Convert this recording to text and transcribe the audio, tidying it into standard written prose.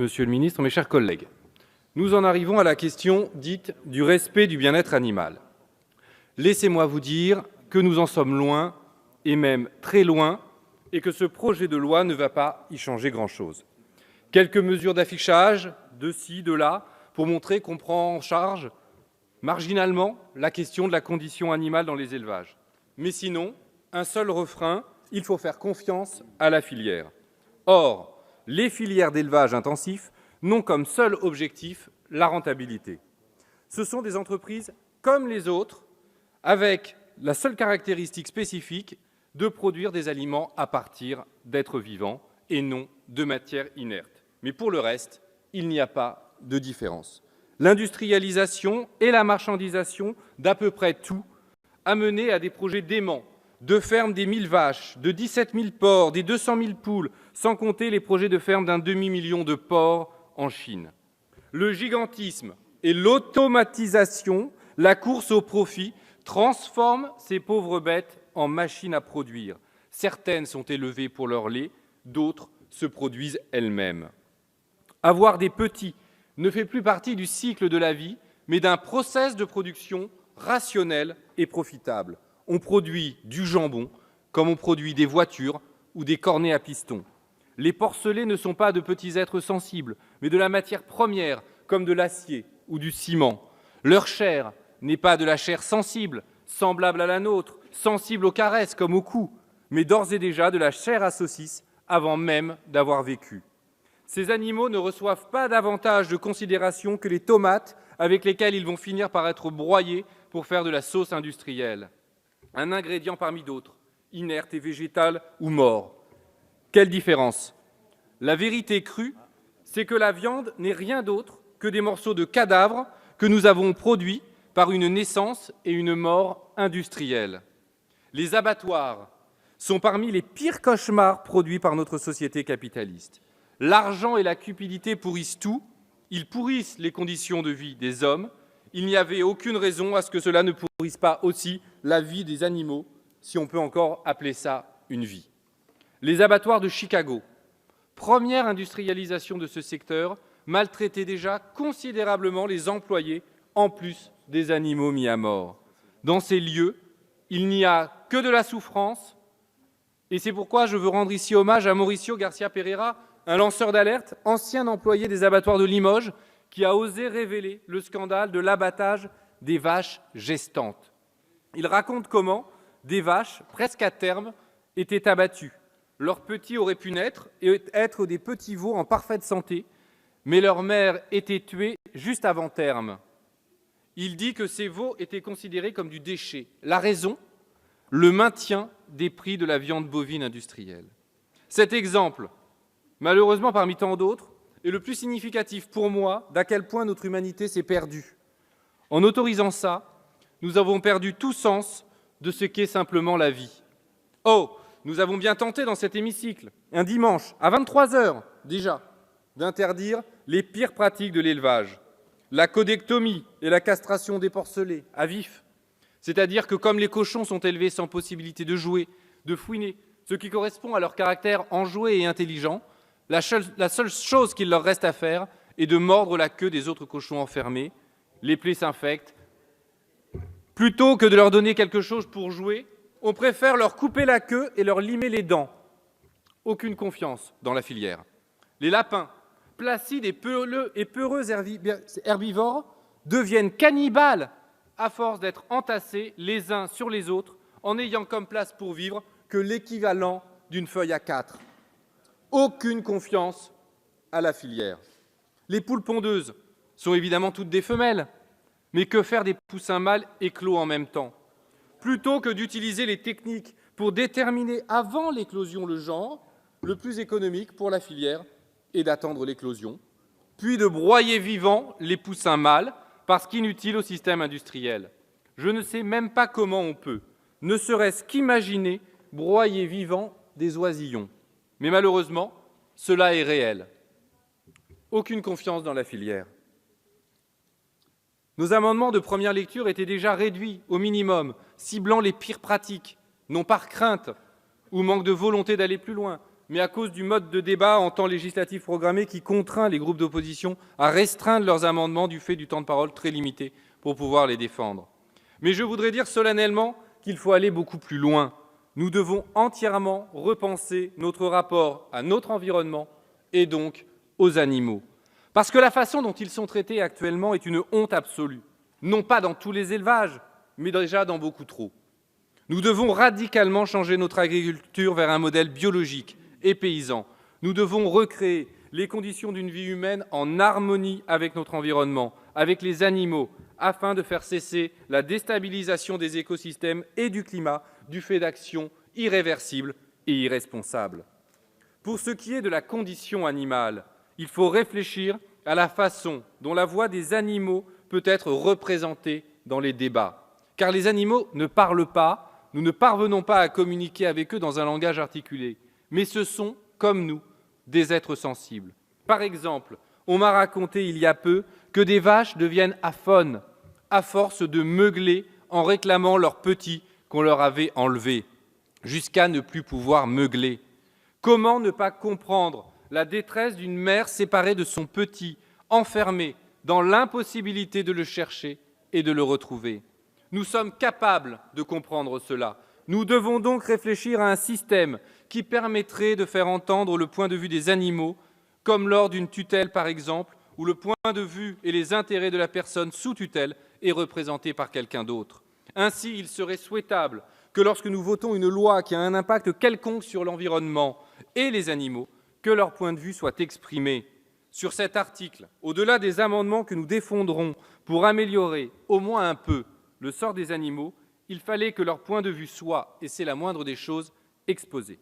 Monsieur le ministre, mes chers collègues, nous en arrivons à la question dite du respect du bien-être animal. Laissez-moi vous dire que nous en sommes loin, et même très loin, et que ce projet de loi ne va pas y changer grand-chose. Quelques mesures d'affichage, de ci, de là, pour montrer qu'on prend en charge marginalement la question de la condition animale dans les élevages. Mais sinon, un seul refrain, il faut faire confiance à la filière. Or, les filières d'élevage intensif n'ont comme seul objectif la rentabilité. Ce sont des entreprises comme les autres, avec la seule caractéristique spécifique de produire des aliments à partir d'êtres vivants et non de matière inerte. Mais pour le reste, il n'y a pas de différence. L'industrialisation et la marchandisation d'à peu près tout a mené à des projets déments, de fermes des 1000 vaches, de 17 000 porcs, des 200 000 poules, sans compter les projets de ferme d'un demi-million de porcs en Chine. Le gigantisme et l'automatisation, la course au profit, transforment ces pauvres bêtes en machines à produire. Certaines sont élevées pour leur lait, d'autres se produisent elles-mêmes. Avoir des petits ne fait plus partie du cycle de la vie, mais d'un process de production rationnel et profitable. On produit du jambon comme on produit des voitures ou des cornets à piston. Les porcelets ne sont pas de petits êtres sensibles, mais de la matière première, comme de l'acier ou du ciment. Leur chair n'est pas de la chair sensible, semblable à la nôtre, sensible aux caresses comme aux coups, mais d'ores et déjà de la chair à saucisse avant même d'avoir vécu. Ces animaux ne reçoivent pas davantage de considération que les tomates avec lesquelles ils vont finir par être broyés pour faire de la sauce industrielle. Un ingrédient parmi d'autres, inerte et végétal ou mort. Quelle différence? La vérité crue, c'est que la viande n'est rien d'autre que des morceaux de cadavres que nous avons produits par une naissance et une mort industrielle. Les abattoirs sont parmi les pires cauchemars produits par notre société capitaliste. L'argent et la cupidité pourrissent tout, ils pourrissent les conditions de vie des hommes. Il n'y avait aucune raison à ce que cela ne pourrisse pas aussi la vie des animaux, si on peut encore appeler ça une vie. Les abattoirs de Chicago, première industrialisation de ce secteur, maltraitaient déjà considérablement les employés, en plus des animaux mis à mort. Dans ces lieux, il n'y a que de la souffrance, et c'est pourquoi je veux rendre ici hommage à Mauricio Garcia Pereira, un lanceur d'alerte, ancien employé des abattoirs de Limoges, qui a osé révéler le scandale de l'abattage des vaches gestantes. Il raconte comment des vaches, presque à terme, étaient abattues. Leurs petits auraient pu naître et être des petits veaux en parfaite santé, mais leur mère était tuée juste avant terme. Il dit que ces veaux étaient considérés comme du déchet. La raison ? Le maintien des prix de la viande bovine industrielle. Cet exemple, malheureusement parmi tant d'autres, est le plus significatif pour moi d'à quel point notre humanité s'est perdue. En autorisant ça, nous avons perdu tout sens de ce qu'est simplement la vie. Oh, nous avons bien tenté dans cet hémicycle, un dimanche, à 23h déjà, d'interdire les pires pratiques de l'élevage. La codectomie et la castration des porcelets, à vif. C'est-à-dire que comme les cochons sont élevés sans possibilité de jouer, de fouiner, ce qui correspond à leur caractère enjoué et intelligent, la seule chose qu'il leur reste à faire est de mordre la queue des autres cochons enfermés. Les plaies s'infectent. Plutôt que de leur donner quelque chose pour jouer, on préfère leur couper la queue et leur limer les dents. Aucune confiance dans la filière. Les lapins, placides et peureux herbivores, deviennent cannibales à force d'être entassés les uns sur les autres en n'ayant comme place pour vivre que l'équivalent d'une feuille A4. Aucune confiance à la filière. Les poules pondeuses sont évidemment toutes des femelles, mais que faire des poussins mâles éclos en même temps? Plutôt que d'utiliser les techniques pour déterminer avant l'éclosion le genre, le plus économique pour la filière est d'attendre l'éclosion, puis de broyer vivants les poussins mâles parce qu'inutiles au système industriel. Je ne sais même pas comment on peut, ne serait-ce qu'imaginer broyer vivants des oisillons. Mais malheureusement, cela est réel. Aucune confiance dans la filière. Nos amendements de première lecture étaient déjà réduits au minimum, ciblant les pires pratiques, non par crainte ou manque de volonté d'aller plus loin, mais à cause du mode de débat en temps législatif programmé qui contraint les groupes d'opposition à restreindre leurs amendements du fait du temps de parole très limité pour pouvoir les défendre. Mais je voudrais dire solennellement qu'il faut aller beaucoup plus loin. Nous devons entièrement repenser notre rapport à notre environnement et donc aux animaux. Parce que la façon dont ils sont traités actuellement est une honte absolue, non pas dans tous les élevages, mais déjà dans beaucoup trop. Nous devons radicalement changer notre agriculture vers un modèle biologique et paysan. Nous devons recréer les conditions d'une vie humaine en harmonie avec notre environnement, avec les animaux, afin de faire cesser la déstabilisation des écosystèmes et du climat du fait d'actions irréversibles et irresponsables. Pour ce qui est de la condition animale, il faut réfléchir à la façon dont la voix des animaux peut être représentée dans les débats. Car les animaux ne parlent pas, nous ne parvenons pas à communiquer avec eux dans un langage articulé, mais ce sont, comme nous, des êtres sensibles. Par exemple, on m'a raconté il y a peu que des vaches deviennent aphones à force de meugler en réclamant leurs petits qu'on leur avait enlevés, jusqu'à ne plus pouvoir meugler. Comment ne pas comprendre la détresse d'une mère séparée de son petit, enfermée dans l'impossibilité de le chercher et de le retrouver? Nous sommes capables de comprendre cela. Nous devons donc réfléchir à un système qui permettrait de faire entendre le point de vue des animaux, comme lors d'une tutelle par exemple, où le point de vue et les intérêts de la personne sous tutelle est représenté par quelqu'un d'autre. Ainsi, il serait souhaitable que lorsque nous votons une loi qui a un impact quelconque sur l'environnement et les animaux, que leur point de vue soit exprimé. Sur cet article, au-delà des amendements que nous défendrons pour améliorer au moins un peu le sort des animaux, il fallait que leur point de vue soit, et c'est la moindre des choses, exposé.